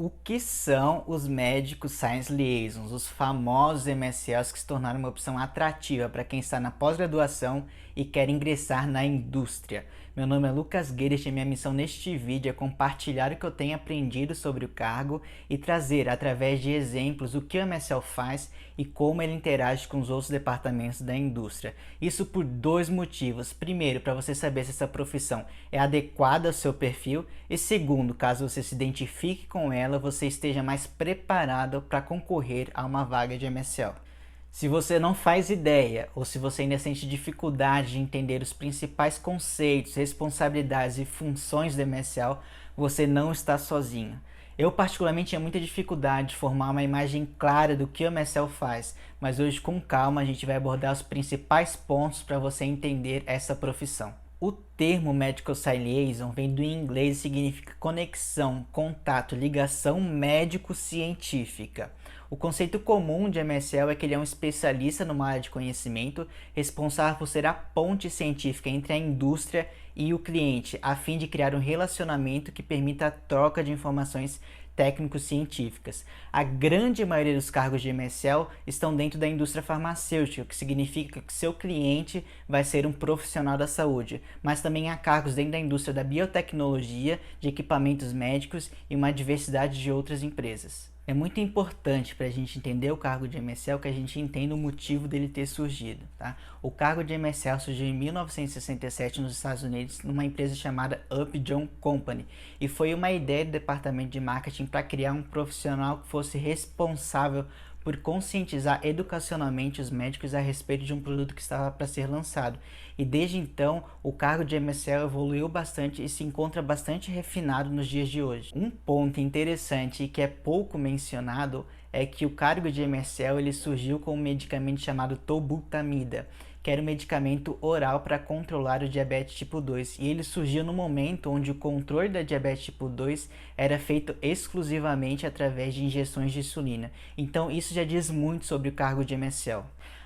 O que são os Medical Science Liaisons, os famosos MSLs que se tornaram uma opção atrativa para quem está na pós-graduação e quer ingressar na indústria? Meu nome é Lucas Guedes e minha missão neste vídeo é compartilhar o que eu tenho aprendido sobre o cargo e trazer, através de exemplos, o que o MSL faz e como ele interage com os outros departamentos da indústria. Isso por dois motivos. Primeiro, para você saber se essa profissão é adequada ao seu perfil, e segundo, caso você se identifique com ela, você esteja mais preparado para concorrer a uma vaga de MSL. Se você não faz ideia ou se você ainda sente dificuldade de entender os principais conceitos, responsabilidades e funções do MSL, você não está sozinho. Eu particularmente tinha muita dificuldade de formar uma imagem clara do que o MSL faz, mas hoje com calma a gente vai abordar os principais pontos para você entender essa profissão. O termo Medical Science Liaison vem do inglês e significa conexão, contato, ligação médico-científica. O conceito comum de MSL é que ele é um especialista numa área de conhecimento responsável por ser a ponte científica entre a indústria e o cliente, a fim de criar um relacionamento que permita a troca de informações técnico-científicas. A grande maioria dos cargos de MSL estão dentro da indústria farmacêutica, o que significa que seu cliente vai ser um profissional da saúde, mas também há cargos dentro da indústria da biotecnologia, de equipamentos médicos e uma diversidade de outras empresas. É muito importante para a gente entender o cargo de MSL que a gente entenda o motivo dele ter surgido. Tá? O cargo de MSL surgiu em 1967 nos Estados Unidos numa empresa chamada Upjohn Company e foi uma ideia do departamento de marketing para criar um profissional que fosse responsável por conscientizar educacionalmente os médicos a respeito de um produto que estava para ser lançado. E desde então, o cargo de MSL evoluiu bastante e se encontra bastante refinado nos dias de hoje. Um ponto interessante e que é pouco mencionado é que o cargo de MSL ele surgiu com um medicamento chamado tolbutamida, que era um medicamento oral para controlar o diabetes tipo 2. E ele surgiu no momento onde o controle da diabetes tipo 2 era feito exclusivamente através de injeções de insulina. Então isso já diz muito sobre o cargo de MSL.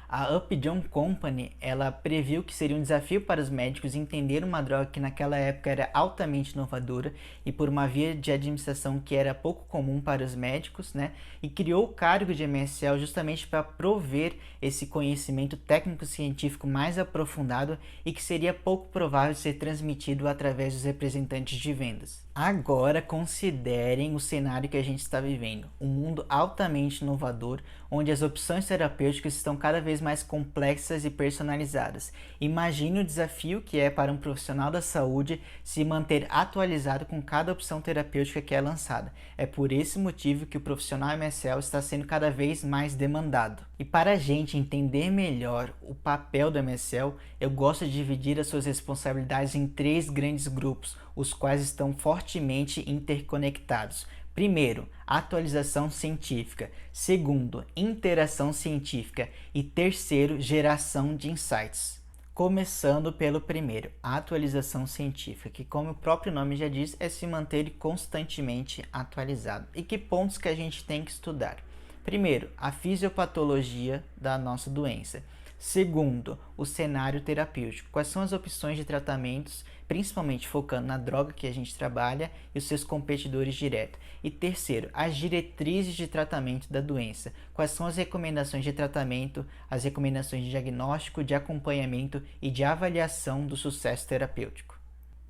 A Upjohn Company, ela previu que seria um desafio para os médicos entender uma droga que naquela época era altamente inovadora e por uma via de administração que era pouco comum para os médicos, né? E criou o cargo de MSL justamente para prover esse conhecimento técnico-científico mais aprofundado e que seria pouco provável ser transmitido através dos representantes de vendas. Agora considerem o cenário que a gente está vivendo, um mundo altamente inovador, onde as opções terapêuticas estão cada vez mais complexas e personalizadas. Imagine o desafio que é para um profissional da saúde se manter atualizado com cada opção terapêutica que é lançada. É por esse motivo que o profissional MSL está sendo cada vez mais demandado. E para a gente entender melhor o papel do MSL, eu gosto de dividir as suas responsabilidades em três grandes grupos, os quais estão fortemente interconectados. Primeiro, atualização científica. Segundo, interação científica. E terceiro, geração de insights. Começando pelo primeiro, a atualização científica, que como o próprio nome já diz, é se manter constantemente atualizado. E que pontos que a gente tem que estudar? Primeiro, a fisiopatologia da nossa doença. Segundo, o cenário terapêutico. Quais são as opções de tratamentos, principalmente focando na droga que a gente trabalha e os seus competidores diretos. E terceiro, as diretrizes de tratamento da doença. Quais são as recomendações de tratamento, as recomendações de diagnóstico, de acompanhamento e de avaliação do sucesso terapêutico.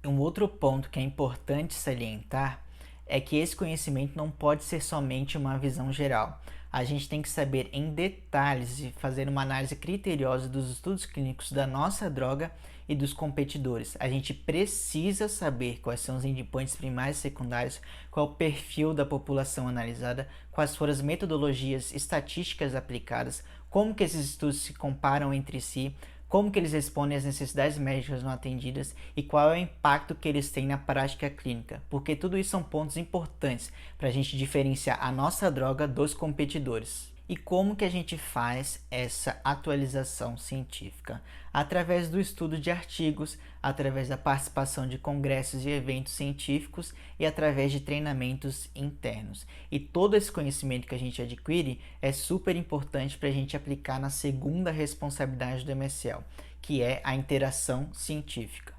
Um outro ponto que é importante salientar é que esse conhecimento não pode ser somente uma visão geral. A gente tem que saber em detalhes e fazer uma análise criteriosa dos estudos clínicos da nossa droga e dos competidores. A gente precisa saber quais são os endpoints primários e secundários, qual o perfil da população analisada, quais foram as metodologias estatísticas aplicadas, como que esses estudos se comparam entre si, como que eles respondem às necessidades médicas não atendidas e qual é o impacto que eles têm na prática clínica, porque tudo isso são pontos importantes para a gente diferenciar a nossa droga dos competidores. E como que a gente faz essa atualização científica? Através do estudo de artigos, através da participação de congressos e eventos científicos e através de treinamentos internos. E todo esse conhecimento que a gente adquire é super importante para a gente aplicar na segunda responsabilidade do MSL, que é a interação científica.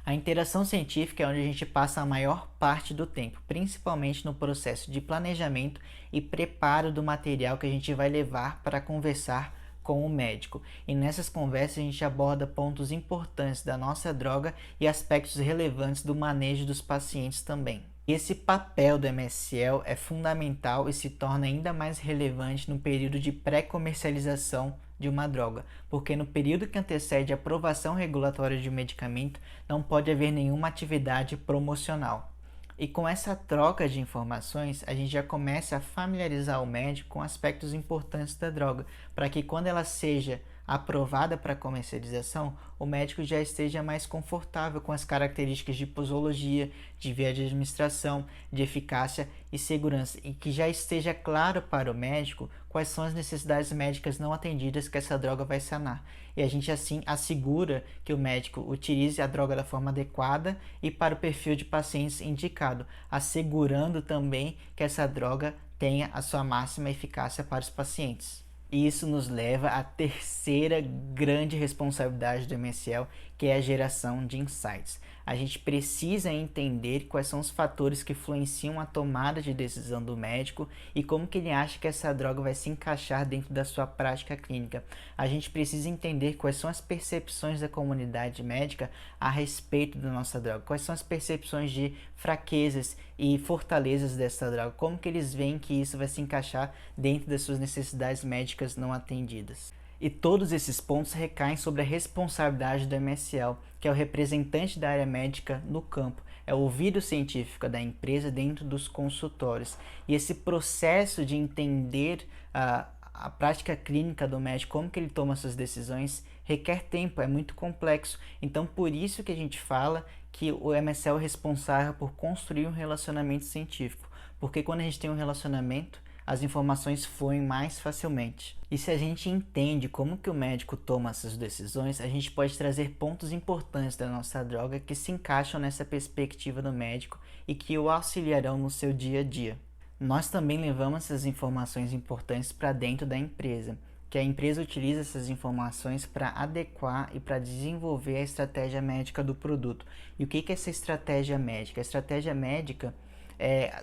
A interação científica é onde a gente passa a maior parte do tempo, principalmente no processo de planejamento e preparo do material que a gente vai levar para conversar com o médico. E nessas conversas a gente aborda pontos importantes da nossa droga e aspectos relevantes do manejo dos pacientes também. Esse papel do MSL é fundamental e se torna ainda mais relevante no período de pré-comercialização de uma droga, porque no período que antecede a aprovação regulatória de um medicamento não pode haver nenhuma atividade promocional. E com essa troca de informações, a gente já começa a familiarizar o médico com aspectos importantes da droga, para que quando ela seja aprovada para comercialização, o médico já esteja mais confortável com as características de posologia, de via de administração, de eficácia e segurança, e que já esteja claro para o médico quais são as necessidades médicas não atendidas que essa droga vai sanar. E a gente assim assegura que o médico utilize a droga da forma adequada e para o perfil de pacientes indicado, assegurando também que essa droga tenha a sua máxima eficácia para os pacientes. E isso nos leva à terceira grande responsabilidade do MSL, que é a geração de insights. A gente precisa entender quais são os fatores que influenciam a tomada de decisão do médico e como que ele acha que essa droga vai se encaixar dentro da sua prática clínica. A gente precisa entender quais são as percepções da comunidade médica a respeito da nossa droga, quais são as percepções de fraquezas e fortalezas dessa droga, como que eles veem que isso vai se encaixar dentro das suas necessidades médicas não atendidas. E todos esses pontos recaem sobre a responsabilidade do MSL, que é o representante da área médica no campo, é o ouvido científico da empresa dentro dos consultórios. E esse processo de entender a prática clínica do médico, como que ele toma suas decisões, requer tempo, é muito complexo. Então, por isso que a gente fala que o MSL é responsável por construir um relacionamento científico, porque quando a gente tem um relacionamento, as informações fluem mais facilmente. E se a gente entende como que o médico toma essas decisões, a gente pode trazer pontos importantes da nossa droga que se encaixam nessa perspectiva do médico e que o auxiliarão no seu dia a dia. Nós também levamos essas informações importantes para dentro da empresa, que a empresa utiliza essas informações para adequar e para desenvolver a estratégia médica do produto. E o que é essa estratégia médica? A estratégia médica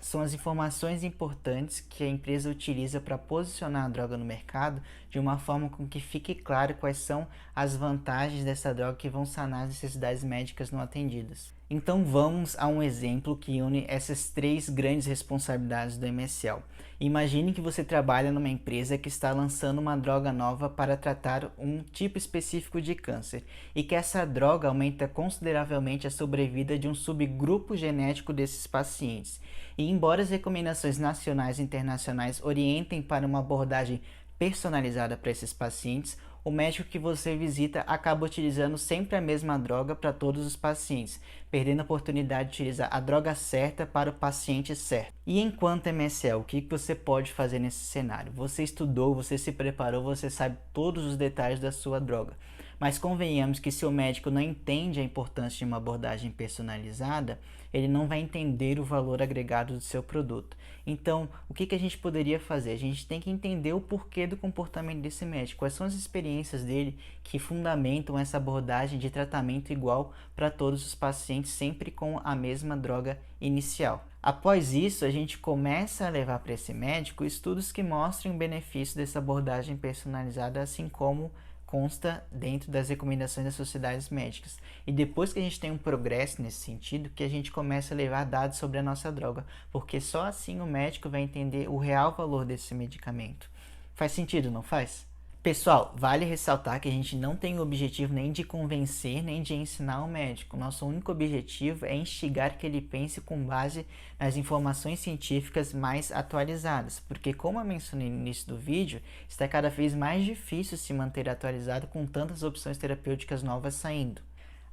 são as informações importantes que a empresa utiliza para posicionar a droga no mercado de uma forma com que fique claro quais são as vantagens dessa droga que vão sanar as necessidades médicas não atendidas. Então vamos a um exemplo que une essas três grandes responsabilidades do MSL. Imagine que você trabalha numa empresa que está lançando uma droga nova para tratar um tipo específico de câncer e que essa droga aumenta consideravelmente a sobrevida de um subgrupo genético desses pacientes. E embora as recomendações nacionais e internacionais orientem para uma abordagem personalizada para esses pacientes, o médico que você visita acaba utilizando sempre a mesma droga para todos os pacientes, perdendo a oportunidade de utilizar a droga certa para o paciente certo. E enquanto MSL, o que você pode fazer nesse cenário? Você estudou, você se preparou, você sabe todos os detalhes da sua droga. Mas convenhamos que se o médico não entende a importância de uma abordagem personalizada, ele não vai entender o valor agregado do seu produto. Então, o que a gente poderia fazer? A gente tem que entender o porquê do comportamento desse médico, quais são as experiências dele que fundamentam essa abordagem de tratamento igual para todos os pacientes, sempre com a mesma droga inicial. Após isso, a gente começa a levar para esse médico estudos que mostrem o benefício dessa abordagem personalizada, assim como consta dentro das recomendações das sociedades médicas. E depois que a gente tem um progresso nesse sentido, que a gente começa a levar dados sobre a nossa droga, porque só assim o médico vai entender o real valor desse medicamento. Faz sentido, não faz? Pessoal, vale ressaltar que a gente não tem o objetivo nem de convencer, nem de ensinar o médico. Nosso único objetivo é instigar que ele pense com base nas informações científicas mais atualizadas, porque como eu mencionei no início do vídeo, está cada vez mais difícil se manter atualizado com tantas opções terapêuticas novas saindo.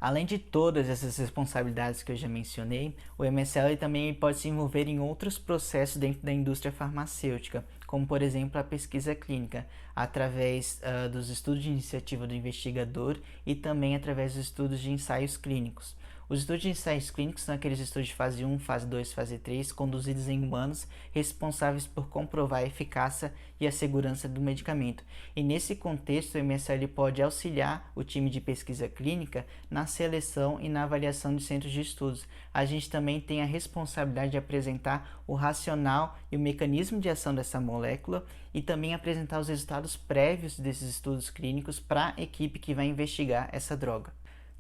Além de todas essas responsabilidades que eu já mencionei, o MSL também pode se envolver em outros processos dentro da indústria farmacêutica, como por exemplo a pesquisa clínica, através dos estudos de iniciativa do investigador e também através dos estudos de ensaios clínicos. Os estudos de ensaios clínicos são aqueles estudos de fase 1, fase 2, fase 3, conduzidos em humanos, responsáveis por comprovar a eficácia e a segurança do medicamento. E nesse contexto, o MSL pode auxiliar o time de pesquisa clínica na seleção e na avaliação de centros de estudos. A gente também tem a responsabilidade de apresentar o racional e o mecanismo de ação dessa molécula e também apresentar os resultados prévios desses estudos clínicos para a equipe que vai investigar essa droga.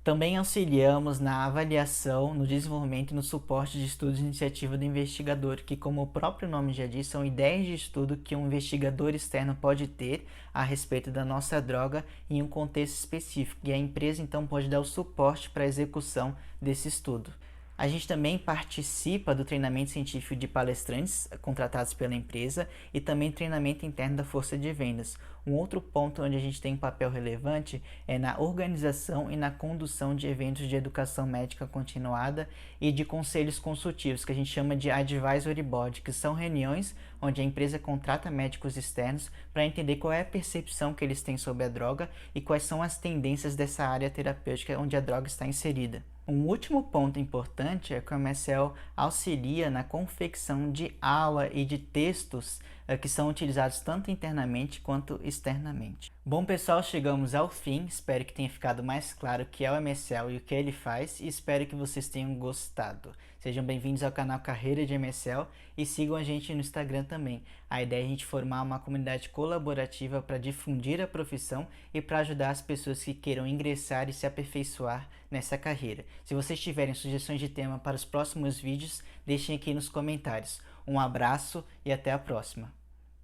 Também auxiliamos na avaliação, no desenvolvimento e no suporte de estudos de iniciativa do investigador, que, como o próprio nome já diz, são ideias de estudo que um investigador externo pode ter a respeito da nossa droga em um contexto específico, e a empresa então pode dar o suporte para a execução desse estudo. A gente também participa do treinamento científico de palestrantes contratados pela empresa e também treinamento interno da força de vendas. Um outro ponto onde a gente tem um papel relevante é na organização e na condução de eventos de educação médica continuada e de conselhos consultivos, que a gente chama de Advisory Board, que são reuniões onde a empresa contrata médicos externos para entender qual é a percepção que eles têm sobre a droga e quais são as tendências dessa área terapêutica onde a droga está inserida. Um último ponto importante é que o MSL auxilia na confecção de aula e de textos que são utilizados tanto internamente quanto externamente. Bom, pessoal, chegamos ao fim. Espero que tenha ficado mais claro o que é o MSL e o que ele faz, e espero que vocês tenham gostado. Sejam bem-vindos ao canal Carreira de MSL e sigam a gente no Instagram também. A ideia é a gente formar uma comunidade colaborativa para difundir a profissão e para ajudar as pessoas que queiram ingressar e se aperfeiçoar nessa carreira. Se vocês tiverem sugestões de tema para os próximos vídeos, deixem aqui nos comentários. Um abraço e até a próxima!